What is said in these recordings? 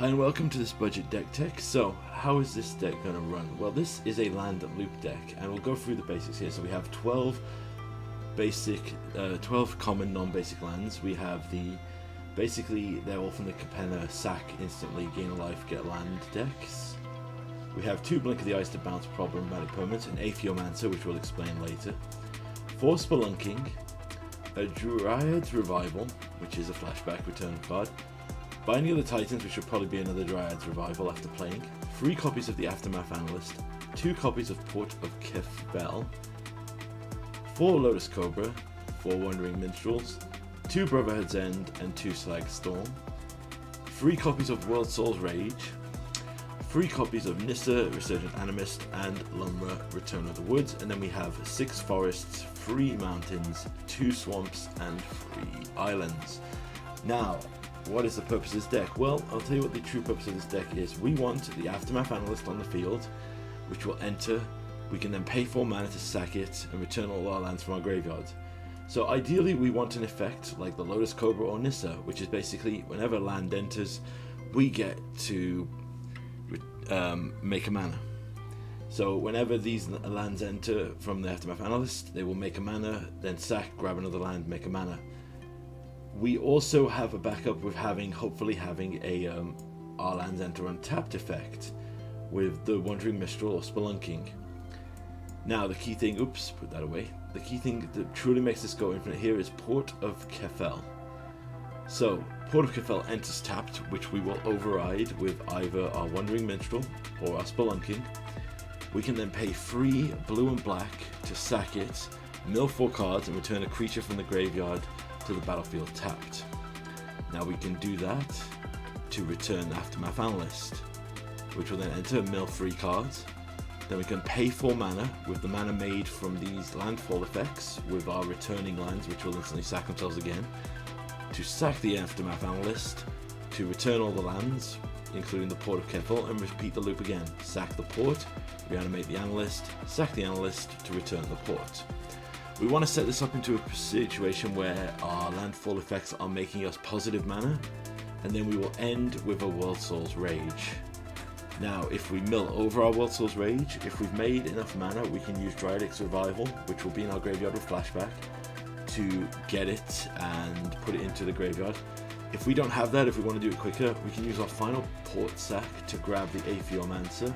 Hi and welcome to this budget deck tech. So, how is this deck going to run? Well, this is a land loop deck, and we'll go through the basics here. So we have 12 common non-basic lands. We have basically they're all from the Capenna sack instantly, gain a life, get land decks. We have 2 Blink of the Ice to bounce problematic permanents, an Aethiomancer, which we'll explain later, 4 Spelunking, a Dryad's Revival, which is a flashback return card, Binding of the Titans, which will probably be another Dryad's Revival after playing, 3 copies of the Aftermath Analyst, 2 copies of Port of Kefbel, 4 Lotus Cobra, 4 Wandering Minstrels, 2 Brotherhood's End, and 2 Slag Storm, 3 copies of World Soul's Rage, 3 copies of Nissa, Resurgent Animist, and Lumra, Return of the Woods, and then we have 6 forests, 3 mountains, 2 swamps, and 3 islands. Now, what is the purpose of this deck? Well, I'll tell you what the true purpose of this deck is. We want the Aftermath Analyst on the field, which will enter. We can then pay 4 mana to sack it and return all our lands from our graveyard. So ideally we want an effect like the Lotus Cobra or Nissa, which is basically whenever land enters, we get to make a mana. So whenever these lands enter from the Aftermath Analyst, they will make a mana, then sack, grab another land, make a mana. We also have a backup with hopefully having a our lands enter untapped effect with the Wandering Mistral or Spelunking. Now the key thing, put that away. The key thing that truly makes this go infinite here is Port of Kefel. So Port of Kefel enters tapped, which we will override with either our Wandering Minstrel or our Spelunking. We can then pay 3 blue and black to sack it, mill 4 cards, and return a creature from the graveyard to the battlefield tapped. Now we can do that to return the Aftermath Analyst, which will then enter, mill 3 cards. Then we can pay 4 mana with the mana made from these landfall effects with our returning lands, which will instantly sack themselves again, to sack the Aftermath Analyst, to return all the lands, including the Port of Kefel, and repeat the loop again. Sack the port, reanimate the Analyst, sack the Analyst to return the port. We want to set this up into a situation where our landfall effects are making us positive mana, and then we will end with a World Soul's Rage. Now, if we mill over our World Soul's Rage, if we've made enough mana, we can use Dryad's Revival, which will be in our graveyard with flashback, to get it and put it into the graveyard. If we don't have that, if we want to do it quicker, we can use our final port sack to grab the Aethiomancer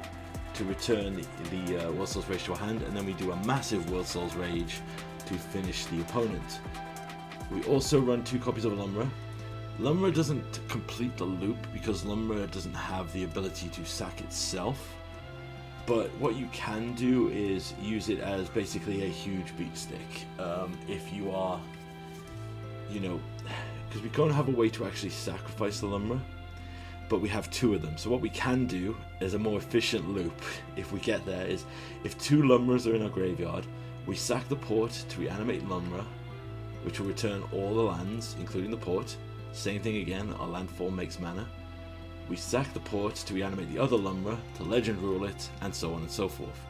to return the World Soul's Rage to our hand, and then we do a massive World Soul's Rage to finish the opponent. We also run 2 copies of Lumra. Lumra doesn't complete the loop because Lumra doesn't have the ability to sack itself, but what you can do is use it as basically a huge beat stick. If you are, because we don't have a way to actually sacrifice the Lumra, but we have 2 of them. So what we can do as a more efficient loop, if we get there, is if 2 Lumras are in our graveyard, we sack the port to reanimate Lumra, which will return all the lands, including the port. Same thing again, our landfall makes mana. We sack the port to reanimate the other Lumra, to legend rule it, and so on and so forth.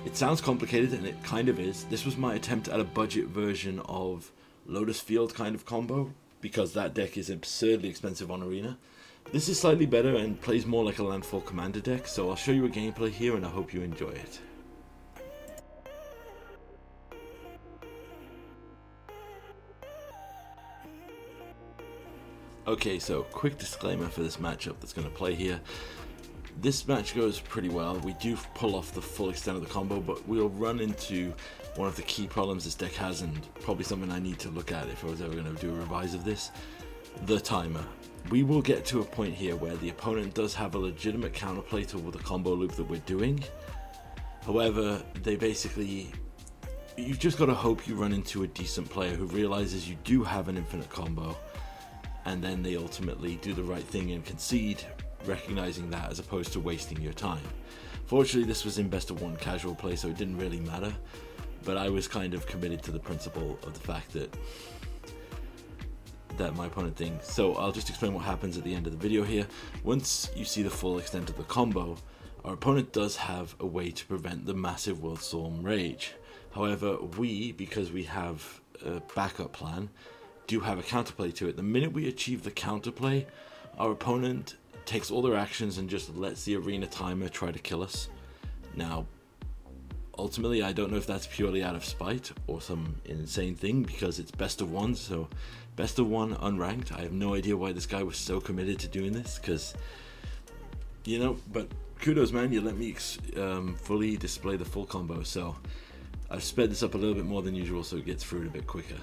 It sounds complicated, and it kind of is. This was my attempt at a budget version of Lotus Field kind of combo, because that deck is absurdly expensive on Arena. This is slightly better and plays more like a landfall commander deck, so I'll show you a gameplay here and I hope you enjoy it. Okay, so quick disclaimer for this matchup that's going to play here. This match goes pretty well. We do pull off the full extent of the combo, but we'll run into one of the key problems this deck has, and probably something I need to look at if I was ever going to do a revise of this: the timer. We will get to a point here where the opponent does have a legitimate counterplay to the combo loop that we're doing. However, you've just got to hope you run into a decent player who realizes you do have an infinite combo, and then they ultimately do the right thing and concede, recognizing that, as opposed to wasting your time. Fortunately, this was in best of 1 casual play, so it didn't really matter, but I was kind of committed to the principle of the fact that my opponent thinks. So I'll just explain what happens at the end of the video here. Once you see the full extent of the combo, our opponent does have a way to prevent the massive World Storm Rage. However, because we have a backup plan, do have a counterplay to it. The minute we achieve the counterplay, our opponent takes all their actions and just lets the arena timer try to kill us. Now, ultimately, I don't know if that's purely out of spite or some insane thing, because it's best of one, so best of one unranked. I have no idea why this guy was so committed to doing this, because, you know, but kudos, man, you let me fully display the full combo, so I've sped this up a little bit more than usual so it gets through it a bit quicker.